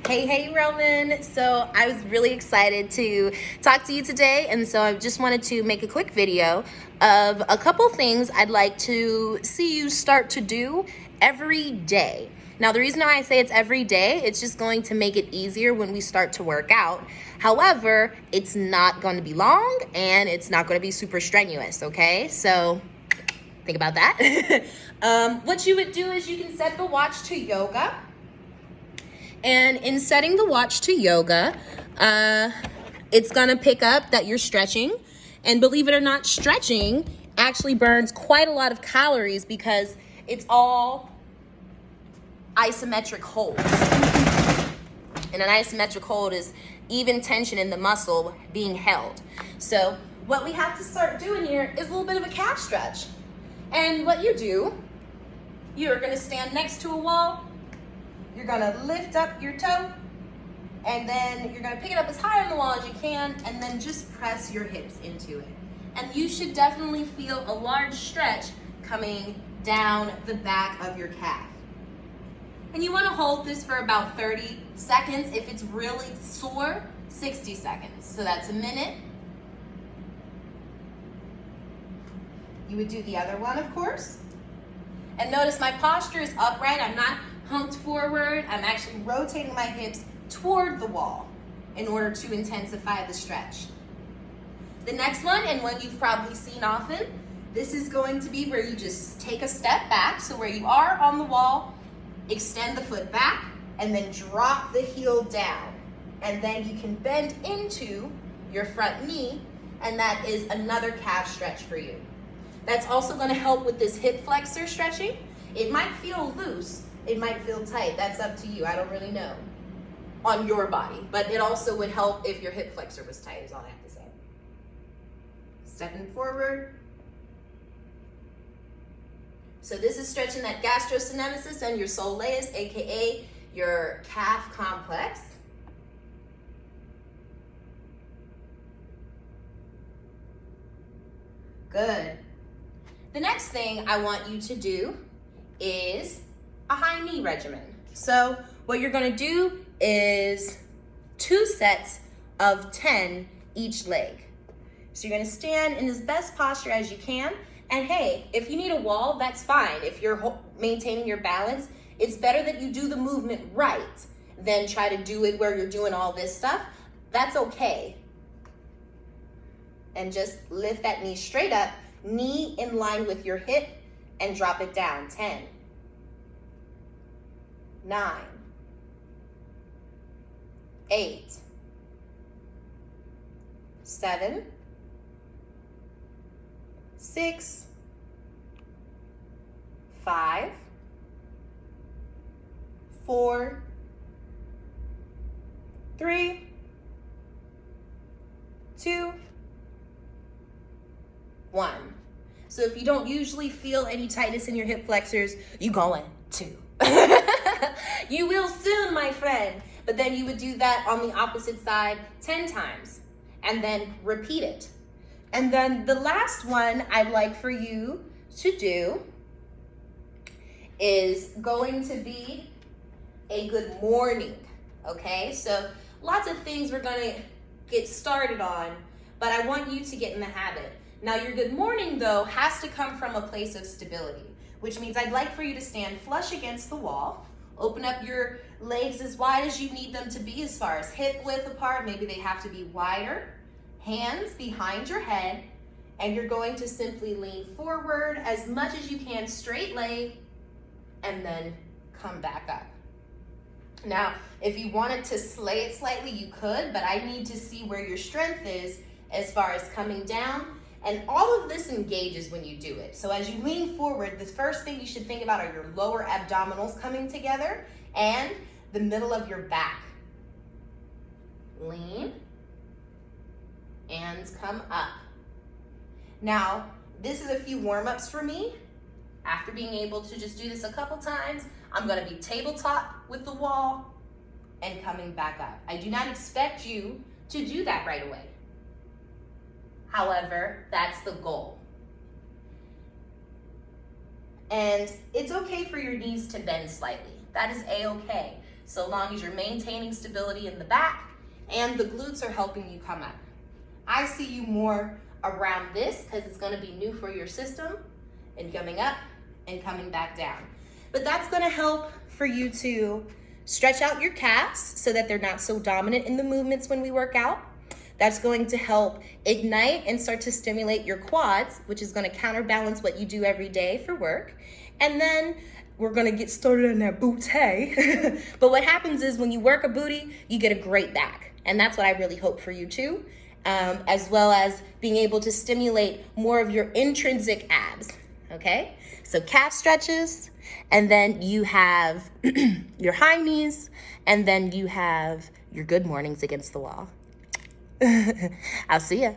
Hey, Roman. So I was really excited to talk to you today, and so I just wanted to make a quick video of a couple things I'd like to see you start to do every day. Now, the reason why I say it's every day, it's just going to make it easier when we start to work out. However, it's not going to be long and it's not going to be super strenuous, okay? So think about that. What you would do is you can set the watch to yoga. And in setting the watch to yoga, it's gonna pick up that you're stretching. And believe it or not, stretching actually burns quite a lot of calories because it's all isometric holds. And an isometric hold is even tension in the muscle being held. So what we have to start doing here is a little bit of a calf stretch. And what you do, you're gonna stand next to a wall. You're gonna lift up your toe, and then you're gonna pick it up as high on the wall as you can, and then just press your hips into it. And you should definitely feel a large stretch coming down the back of your calf. And you wanna hold this for about 30 seconds. If it's really sore, 60 seconds. So that's a minute. You would do the other one, of course. And notice my posture is upright. I'm not humped forward. I'm actually rotating my hips toward the wall in order to intensify the stretch. The next one, and one you've probably seen often, this is going to be where you just take a step back. So where you are on the wall, extend the foot back, and then drop the heel down. And then you can bend into your front knee, and that is another calf stretch for you. That's also going to help with this hip flexor stretching. It might feel loose. It might feel tight. That's up to you. I don't really know on your body. But it also would help if your hip flexor was tight, is all I have to say. Stepping forward. So this is stretching that gastrocnemius and your soleus, aka your calf complex. Good. The next thing I want you to do is a high knee regimen. So what you're gonna do is 2 sets of 10 each leg. So you're gonna stand in as best posture as you can. And hey, if you need a wall, that's fine. If you're maintaining your balance, it's better that you do the movement right than try to do it where you're doing all this stuff. That's okay. And just lift that knee straight up, knee in line with your hip, and drop it down. 10, 9, 8, 7, 6, 5, 4, 3, 2, 1. So if you don't usually feel any tightness in your hip flexors, you going to. You will soon, my friend. But then you would do that on the opposite side 10 times and then repeat it. And then the last one I'd like for you to do is going to be a good morning, okay? So lots of things we're gonna get started on, but I want you to get in the habit. Now your good morning though has to come from a place of stability, which means I'd like for you to stand flush against the wall, open up your legs as wide as you need them to be as far as hip width apart, maybe they have to be wider, hands behind your head, and you're going to simply lean forward as much as you can, straight leg, and then come back up. Now, if you wanted to slay it slightly, you could, but I need to see where your strength is as far as coming down. And all of this engages when you do it. So as you lean forward, the first thing you should think about are your lower abdominals coming together and the middle of your back. Lean and come up. Now, this is a few warm-ups for me. After being able to just do this a couple times, I'm gonna be tabletop with the wall and coming back up. I do not expect you to do that right away. However, that's the goal. And it's okay for your knees to bend slightly. That is A-okay. so long as you're maintaining stability in the back and the glutes are helping you come up. I see you more around this because it's going to be new for your system, and coming up and coming back down. But that's going to help for you to stretch out your calves so that they're not so dominant in the movements when we work out. That's going to help ignite and start to stimulate your quads, which is going to counterbalance what you do every day for work. And then we're going to get started on that booty. But what happens is when you work a booty, you get a great back. And that's what I really hope for you too, as well as being able to stimulate more of your intrinsic abs, okay? So calf stretches, and then you have your high knees, and then you have your good mornings against the wall. I'll see ya.